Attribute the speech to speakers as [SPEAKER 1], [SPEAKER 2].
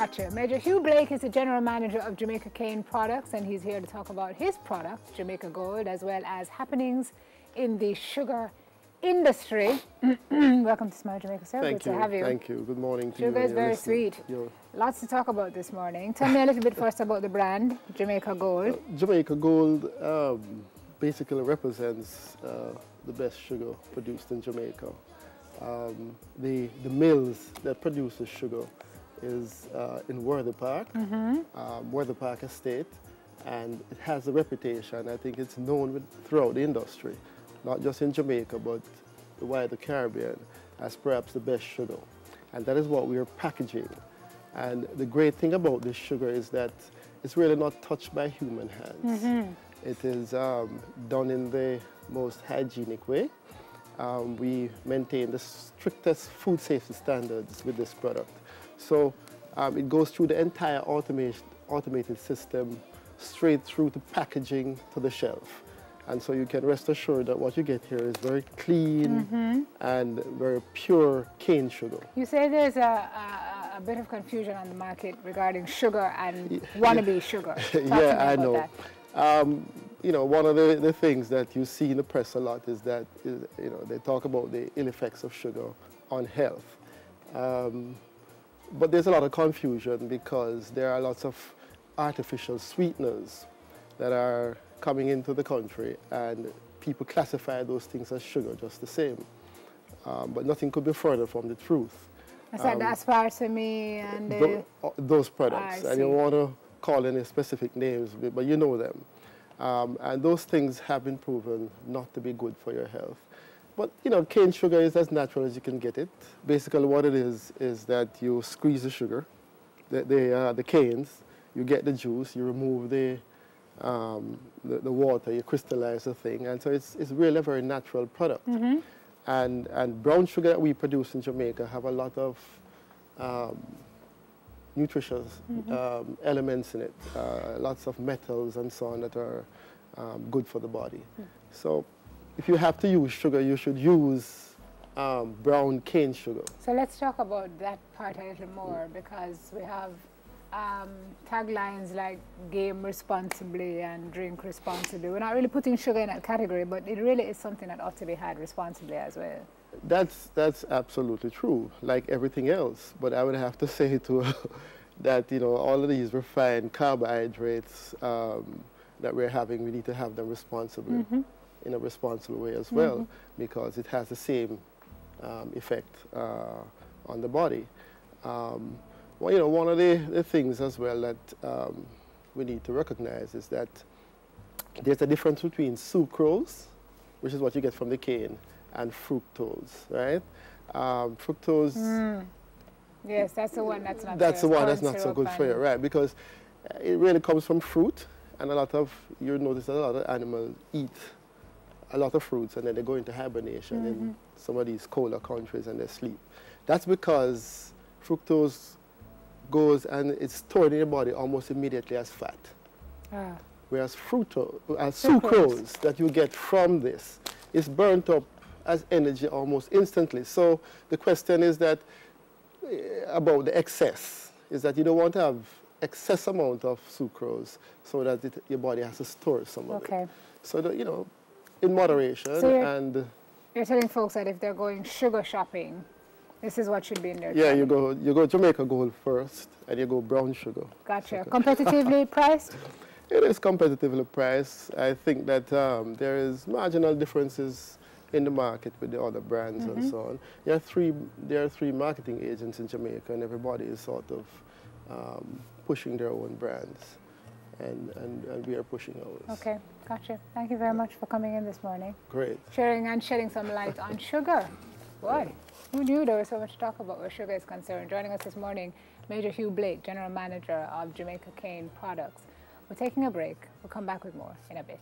[SPEAKER 1] Gotcha. Major Hugh Blake is the General Manager of Jamaica Cane Products, and he's here to talk about his product, Jamaica Gold, as well as happenings in the sugar industry. Welcome to Smile Jamaica, sir.
[SPEAKER 2] Thank
[SPEAKER 1] Good to have you.
[SPEAKER 2] Thank you. Good morning to you.
[SPEAKER 1] Sugar is very sweet. Lots to talk about this morning. Tell me a little bit first about the brand, Jamaica Gold.
[SPEAKER 2] Jamaica Gold basically represents the best sugar produced in Jamaica. The mills that produce the sugar is in Worthy Park, Worthy Park Estate, and it has a reputation. I think it's known throughout the industry, not just in Jamaica, but the wider Caribbean, as perhaps the best sugar. And that is what we are packaging. And the great thing about this sugar is that it's really not touched by human hands. It is done in the most hygienic way. We maintain the strictest food safety standards with this product. So it goes through the entire automated system, straight through to packaging to the shelf. And so you can rest assured that what you get here is very clean and very pure cane sugar.
[SPEAKER 1] You say there's a bit of confusion on the market regarding sugar and wannabe sugar.
[SPEAKER 2] Yeah, I know. You know, one of the things that you see in the press a lot is that, you know, they talk about the ill effects of sugar on health. But there's a lot of confusion because there are lots of artificial sweeteners that are coming into the country, and people classify those things as sugar just the same. But nothing could be further from the truth.
[SPEAKER 1] That's like the aspartame and
[SPEAKER 2] those products. I don't want to call any specific names, but you know them. And those things have been proven not to be good for your health. But, you know, cane sugar is as natural as you can get it. Basically what it is that you squeeze the sugar, the canes, you get the juice, you remove the water, you crystallize the thing, and so it's really a very natural product. And brown sugar that we produce in Jamaica have a lot of nutritious elements in it, lots of metals and so on that are good for the body. So if you have to use sugar, you should use brown cane sugar.
[SPEAKER 1] So let's talk about that part a little more, because we have taglines like game responsibly and drink responsibly. We're not really putting sugar in that category, but it really is something that ought to be had responsibly as well.
[SPEAKER 2] That's absolutely true, like everything else. But I would have to say too that, you know, all of these refined carbohydrates that we're having, we need to have them responsibly, in a responsible way as well, because it has the same effect on the body. Well, you know, one of the things as well that we need to recognize is that there's a difference between sucrose, which is what you get from the cane, and fructose, right? Fructose...
[SPEAKER 1] Yes, that's the one that's not
[SPEAKER 2] That's the one that's not so good for you, right? Because it really comes from fruit, and you notice that a lot of animals eat a lot of fruits and then they go into hibernation in some of these colder countries and they sleep. That's because fructose goes and it's stored in your body almost immediately as fat. Whereas sucrose that you get from this is burnt up as energy almost instantly. So the question is that about the excess, is that you don't want to have excess amount of sucrose so that your body has to store some of it. So that, you know, in moderation. So
[SPEAKER 1] you're telling folks that if they're going sugar shopping, this is what should be in their
[SPEAKER 2] you go Jamaica Gold first, and you go brown sugar.
[SPEAKER 1] Gotcha. Competitively priced?
[SPEAKER 2] It is competitively priced. I think that there is marginal differences in the market with the other brands and so on. There are three marketing agents in Jamaica, and everybody is sort of pushing their own brands, and we are pushing ours.
[SPEAKER 1] Okay, gotcha. Thank you very much for coming in this morning.
[SPEAKER 2] Great.
[SPEAKER 1] Sharing and shedding some light on sugar. Boy, who knew there was so much to talk about where sugar is concerned? Joining us this morning, Major Hugh Blake, General Manager of Jamaica Cane Products. We're taking a break. We'll come back with more in a bit.